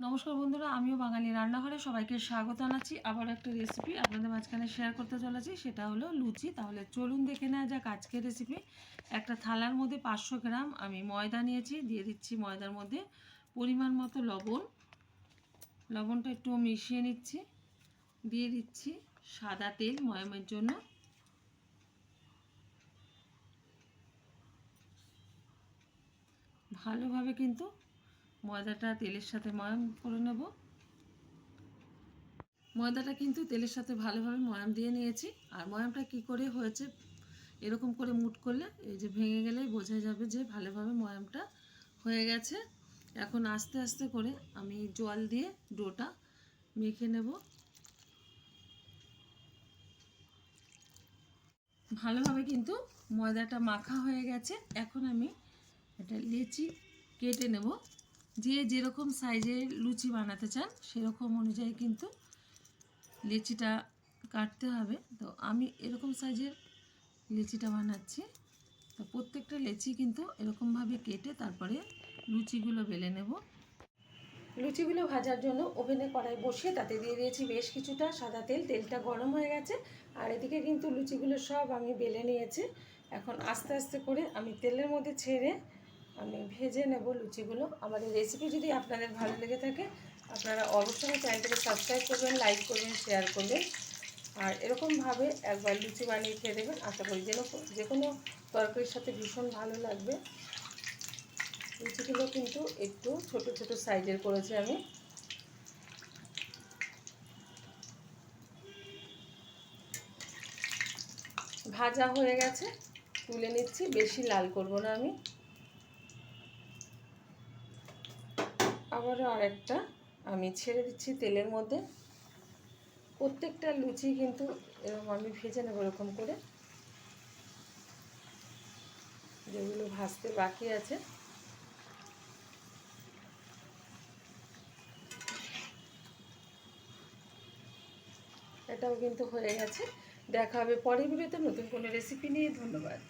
নমস্কার বন্ধুরা, আমিও বাঙালি রান্নাঘরে সবাইকে স্বাগত জানাচ্ছি। আবার একটা রেসিপি আপনাদের মাঝখানে শেয়ার করতে চলেছি, সেটা হলো লুচি। তাহলে চলুন দেখে নেওয়া যাক আজকের রেসিপি। একটা থালার মধ্যে 500 গ্রাম আমি ময়দা নিয়েছি, দিয়ে দিচ্ছি ময়দার মধ্যে পরিমাণ মতো লবণ। লবণটা একটু মিশিয়ে নিচ্ছি, দিয়ে দিচ্ছি সাদা তেল ময়ামের জন্য। ভালোভাবে কিন্তু ময়দাটা তেলের সাথে ময়াম করে নেব। ময়দাটা কিন্তু তেলের সাথে ভালোভাবে ময়াম দিয়ে নিয়েছি। আর ময়ামটা কি করে হয়েছে, এরকম করে মুট করলে এই যে ভেঙে গেলেই বোঝা যাবে যে ভালোভাবে ময়ামটা হয়ে গেছে। এখন আস্তে আস্তে করে আমি জল দিয়ে ডোটা মেখে নেব। ভালোভাবে কিন্তু ময়দাটা মাখা হয়ে গেছে। এখন আমি এটা লেচি কেটে নেব। যে যেরকম সাইজের লুচি বানাতে চান সেরকম অনুযায়ী কিন্তু লেচিটা কাটতে হবে। তো আমি এরকম সাইজের লেচিটা বানাচ্ছি। তো প্রত্যেকটা লেচি কিন্তু এরকমভাবে কেটে তারপরে লুচিগুলো বেলে নেব। লুচিগুলো ভাজার জন্য ওভেনে কড়াই বসিয়ে তাতে দিয়ে দিয়েছি বেশ কিছুটা সাদা তেল। তেলটা গরম হয়ে গেছে। আর এদিকে কিন্তু লুচিগুলো সব আমি বেলে নিয়েছি। এখন আস্তে আস্তে করে আমি তেলের মধ্যে ছেড়ে আমি ভেজে নেব লুচিগুলো। আমার এই রেসিপি যদি আপনাদের ভালো লেগে থাকে আপনারা অবশ্যই চ্যানেলটাকে সাবস্ক্রাইব করবেন, লাইক করবেন, শেয়ার করবেন। আর এরকমভাবে একবার লুচি বানিয়ে খেয়ে দেবেন। আশা করি যে কোনো তরকারির সাথে ভীষণ ভালো লাগবে। লুচিগুলো কিন্তু একটু ছোট ছোট সাইজের করেছি আমি। ভাজা হয়ে গেছে, তুলে নিচ্ছি। বেশি লাল করব না আমি। আবারও আরেকটা আমি ছেড়ে দিচ্ছি তেলের মধ্যে। প্রত্যেকটা লুচি কিন্তু এরকম আমি ভেজে নেব এরকম করে, যেগুলো ভাজতে বাকি আছে। এটাও কিন্তু হয়ে গেছে। দেখা হবে পরের ভিডিওতে নতুন কোনো রেসিপি নিয়ে। ধন্যবাদ।